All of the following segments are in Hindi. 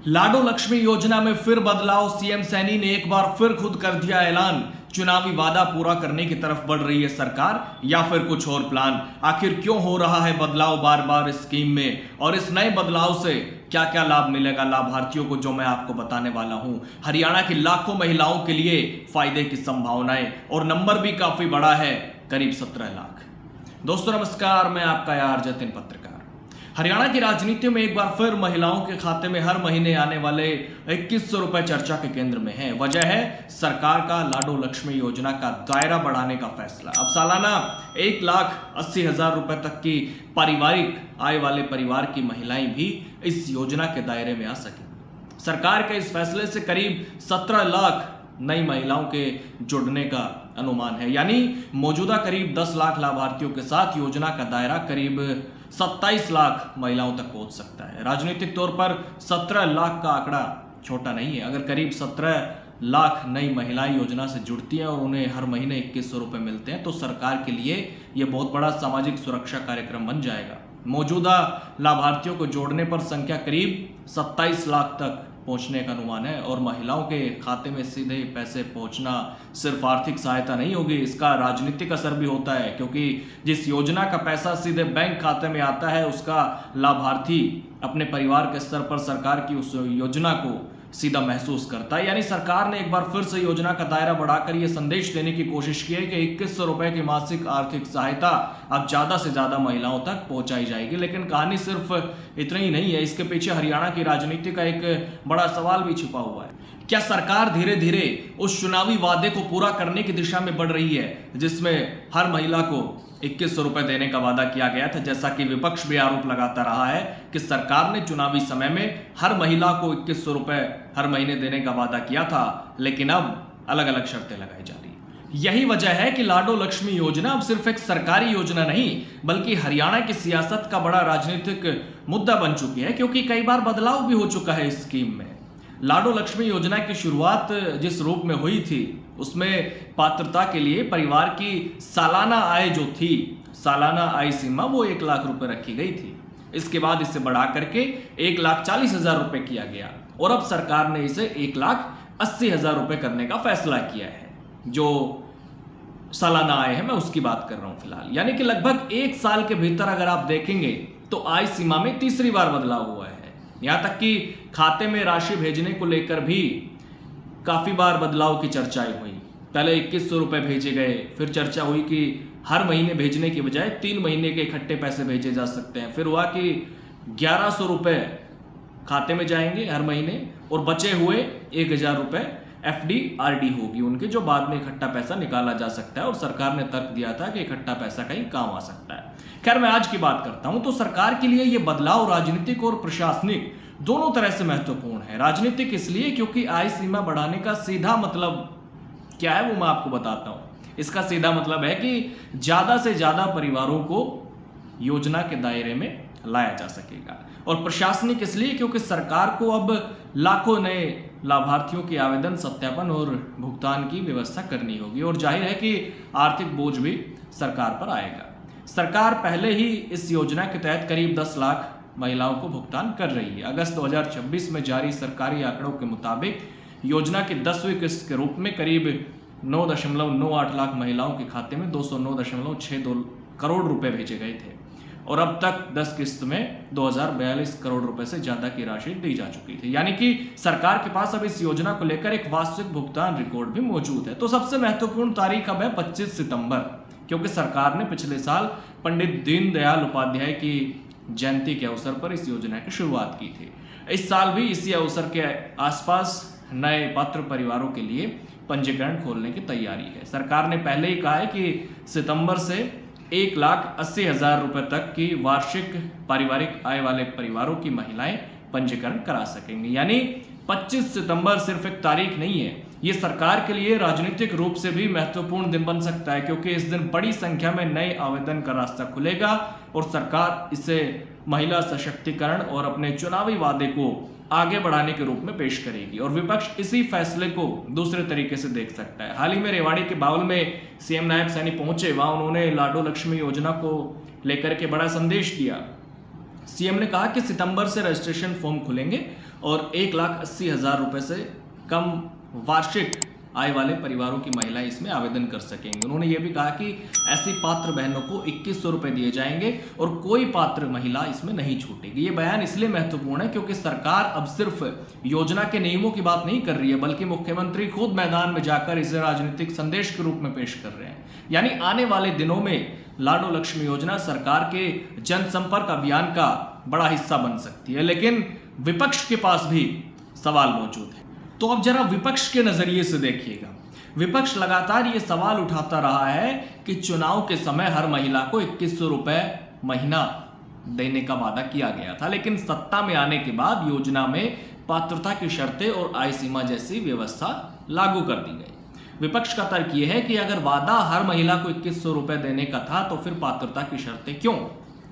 लाडो लक्ष्मी योजना में फिर बदलाव। सीएम सैनी ने एक बार फिर खुद कर दिया ऐलान। चुनावी वादा पूरा करने की तरफ बढ़ रही है सरकार या फिर कुछ और प्लान? आखिर क्यों हो रहा है बदलाव बार बार स्कीम में, और इस नए बदलाव से क्या क्या लाभ मिलेगा लाभार्थियों को, जो मैं आपको बताने वाला हूं। हरियाणा की लाखों महिलाओं के लिए फायदे की संभावनाएं, और नंबर भी काफी बड़ा है, करीब 17 लाख। दोस्तों नमस्कार, मैं आपका यार जतिन पत्रकार। हरियाणा की राजनीति में एक बार फिर महिलाओं के खाते में हर महीने आने वाले 2100 रुपए चर्चा के केंद्र में है। वजह है सरकार का लाडो लक्ष्मी योजना का दायरा बढ़ाने का फैसला। अब सालाना 1,80,000 रुपए तक की पारिवारिक आय वाले परिवार की महिलाएं भी इस योजना के दायरे में आ सकेंगी। सरकार के इस फैसले से करीब 17 लाख नई महिलाओं के जुड़ने का अनुमान है, यानी मौजूदा करीब 10 लाख लाभार्थियों के साथ योजना का दायरा करीब 27 लाख महिलाओं तक पहुंच सकता है। राजनीतिक तौर पर 17 लाख का आंकड़ा छोटा नहीं है। अगर करीब 17 लाख नई महिलाएं योजना से जुड़ती हैं और उन्हें हर महीने 2100 रुपए मिलते हैं, तो सरकार के लिए यह बहुत बड़ा सामाजिक सुरक्षा कार्यक्रम बन जाएगा। मौजूदा लाभार्थियों को जोड़ने पर संख्या करीब 27 लाख तक पहुंचने का अनुमान है, और महिलाओं के खाते में सीधे पैसे पहुंचना सिर्फ आर्थिक सहायता नहीं होगी, इसका राजनीतिक असर भी होता है, क्योंकि जिस योजना का पैसा सीधे बैंक खाते में आता है, उसका लाभार्थी अपने परिवार के स्तर पर सरकार की उस योजना को सीधा महसूस करता है। यानी सरकार ने एक बार फिर से योजना का दायरा बढ़ाकर यह संदेश देने की कोशिश की है कि 2100 रुपए की मासिक आर्थिक सहायता अब ज्यादा से ज्यादा महिलाओं तक पहुंचाई जाएगी। लेकिन कहानी सिर्फ इतना ही नहीं है, इसके पीछे हरियाणा की राजनीति का एक बड़ा सवाल भी छिपा हुआ है। क्या सरकार धीरे धीरे उस चुनावी वादे को पूरा करने की दिशा में बढ़ रही है, जिसमें हर महिला को 2100 रुपए देने का वादा किया गया था? जैसा कि विपक्ष भी आरोप लगाता रहा है कि सरकार ने चुनावी समय में हर महिला को 2100 रुपए हर महीने देने का वादा किया था, लेकिन अब अलग अलग शर्तें लगाई जा रही है। यही वजह है कि लाडो लक्ष्मी योजना अब सिर्फ एक सरकारी योजना नहीं, बल्कि हरियाणा की सियासत का बड़ा राजनीतिक मुद्दा बन चुकी है, क्योंकि कई बार बदलाव भी हो चुका है इस स्कीम में। लाडो लक्ष्मी योजना की शुरुआत जिस रूप में हुई थी, उसमें पात्रता के लिए परिवार की सालाना आय जो थी, सालाना आय सीमा, वो 1 लाख रुपए रखी गई थी। इसके बाद इसे बढ़ा करके 1,40,000 रुपए किया गया, और अब सरकार ने इसे 1,80,000 रुपए करने का फैसला किया है। जो सालाना आय है, मैं उसकी बात कर रहा हूं फिलहाल। यानी कि लगभग 1 साल के भीतर अगर आप देखेंगे तो आय सीमा में तीसरी बार बदलाव हुआ है। यहां तक कि खाते में राशि भेजने को लेकर भी काफी बार बदलाव की चर्चाएं हुई। पहले 2100 रुपए भेजे गए, फिर चर्चा हुई कि हर महीने भेजने की बजाय 3 महीने के इकट्ठे पैसे भेजे जा सकते हैं। फिर हुआ कि 1100 रुपए खाते में जाएंगे हर महीने, और बचे हुए 1000 रुपए FD RD होगी उनके, जो बाद में इकट्ठा पैसा निकाला जा सकता है। और सरकार ने तर्क दिया था कि इकट्ठा पैसा कहीं काम आ सकता है। खैर, मैं आज की बात करता हूं तो सरकार के लिए यह बदलाव राजनीतिक और प्रशासनिक दोनों तरह से महत्वपूर्ण है। राजनीतिक इसलिए क्योंकि आय सीमा बढ़ाने का सीधा मतलब क्या है वो मैं आपको बताता हूं। इसका सीधा मतलब है कि ज्यादा से ज्यादा परिवारों को योजना के दायरे में लाया जा सकेगा। और प्रशासनिक इसलिए क्योंकि सरकार को अब लाखों नए लाभार्थियों के आवेदन, सत्यापन और भुगतान की व्यवस्था करनी होगी, और जाहिर है कि आर्थिक बोझ भी सरकार पर आएगा। सरकार पहले ही इस योजना के तहत करीब 10 लाख महिलाओं को भुगतान कर रही है। अगस्त 2026 में जारी सरकारी आंकड़ों के मुताबिक योजना की 10वीं किस्त के रूप में करीब 9.98 लाख महिलाओं के खाते में 209.62 करोड़ रुपए भेजे गए थे, और अब तक 10 किस्त में 2042 करोड़ रुपए से ज्यादा की राशि दी जा चुकी थी। यानी कि सरकार के पास अब इस योजना को लेकर एक वास्तविक भुगतान रिकॉर्ड भी मौजूद है। तो सबसे महत्वपूर्ण तारीख अब है 25 सितंबर, क्योंकि सरकार ने पिछले साल पंडित दीनदयाल उपाध्याय की जयंती के अवसर पर इस योजना की शुरुआत की थी। इस साल भी इसी अवसर के आसपास नए पात्र परिवारों के लिए पंजीकरण खोलने की तैयारी है। सरकार ने पहले ही कहा है कि सितंबर से 1,80,000 रुपए तक की वार्षिक पारिवारिक आय वाले परिवारों की महिलाएं पंजीकरण करा सकेंगी। यानी 25 सितंबर सिर्फ एक तारीख नहीं है, ये सरकार के लिए राजनीतिक रूप से भी महत्वपूर्ण दिन बन सकता है, क्योंकि इस दिन बड़ी संख्या में नए आवेदन का रास्ता खुलेगा, और सरकार इसे महिला सशक्तिकरण और अपने चुनावी वादे को आगे बढ़ाने के रूप में पेश करेगी। और विपक्ष इसी फैसले को दूसरे तरीके से देख सकता है। हाल ही में रेवाड़ी के बावल में सीएम सैनी पहुंचे, वहां उन्होंने लाडो लक्ष्मी योजना को लेकर के बड़ा संदेश दिया। सीएम ने कहा कि सितंबर से रजिस्ट्रेशन फॉर्म खुलेंगे और 1,80,000 रुपए से कम वार्षिक आय वाले परिवारों की महिलाएं इसमें आवेदन कर सकेंगे। उन्होंने ये भी कहा कि ऐसी पात्र बहनों को 2,100 रुपए दिए जाएंगे और कोई पात्र महिला इसमें नहीं छूटेगी। ये बयान इसलिए महत्वपूर्ण है क्योंकि सरकार अब सिर्फ योजना के नियमों की बात नहीं कर रही है, बल्कि मुख्यमंत्री खुद मैदान में जाकर इसे राजनीतिक संदेश के रूप में पेश कर रहे हैं। यानी आने वाले दिनों में लाडो लक्ष्मी योजना सरकार के जनसंपर्क अभियान का बड़ा हिस्सा बन सकती है। लेकिन विपक्ष के पास भी सवाल मौजूद है, तो अब जरा विपक्ष के नजरिए से देखिएगा। विपक्ष लगातार ये सवाल उठाता रहा है कि चुनाव के समय हर महिला को 2,100 रुपए महीना देने का वादा किया गया था, लेकिन सत्ता में आने के बाद योजना में पात्रता की शर्तें और आय सीमा जैसी व्यवस्था लागू कर दी गई। विपक्ष का तर्क यह है कि अगर वादा हर महिला को 2,100 रुपए देने का था तो फिर पात्रता की शर्तें क्यों?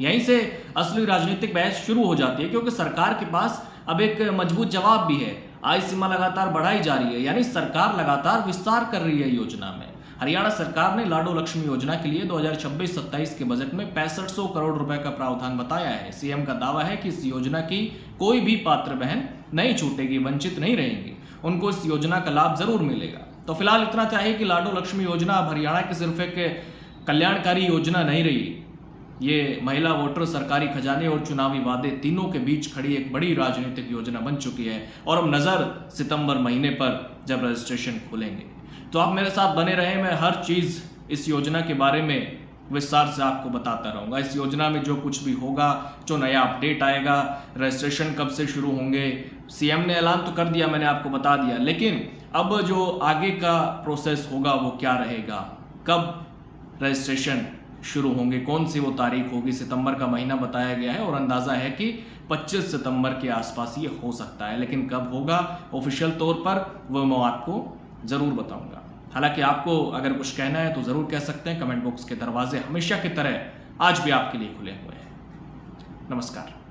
यहीं से असली राजनीतिक बहस शुरू हो जाती है, क्योंकि सरकार के पास अब एक मजबूत जवाब भी है। आय सीमा लगातार बढ़ाई जा रही है, यानी सरकार लगातार विस्तार कर रही है योजना में। हरियाणा सरकार ने लाडो लक्ष्मी योजना के लिए 2026-27 के बजट में 6500 करोड़ रुपए का प्रावधान बताया है। सीएम का दावा है कि इस योजना की कोई भी पात्र बहन नहीं छूटेगी, वंचित नहीं रहेंगी, उनको इस योजना का लाभ जरूर मिलेगा। तो फिलहाल इतना चाहिए कि लाडो लक्ष्मी योजना अब हरियाणा की सिर्फ एक कल्याणकारी योजना नहीं रही, ये महिला वोटर, सरकारी खजाने और चुनावी वादे तीनों के बीच खड़ी एक बड़ी राजनीतिक योजना बन चुकी है। और अब नजर सितंबर महीने पर जब रजिस्ट्रेशन खुलेंगे। तो आप मेरे साथ बने रहें, मैं हर चीज इस योजना के बारे में विस्तार से आपको बताता रहूंगा। इस योजना में जो कुछ भी होगा, जो नया अपडेट आएगा, रजिस्ट्रेशन कब से शुरू होंगे, सीएम ने ऐलान तो कर दिया, मैंने आपको बता दिया, लेकिन अब जो आगे का प्रोसेस होगा वो क्या रहेगा, कब रजिस्ट्रेशन शुरू होंगे, कौन सी वो तारीख होगी, सितंबर का महीना बताया गया है और अंदाजा है कि 25 सितंबर के आसपास ये हो सकता है। लेकिन कब होगा ऑफिशियल तौर पर वो मैं आपको जरूर बताऊंगा। हालांकि आपको अगर कुछ कहना है तो जरूर कह सकते हैं। कमेंट बॉक्स के दरवाजे हमेशा की तरह आज भी आपके लिए खुले हुए हैं। नमस्कार।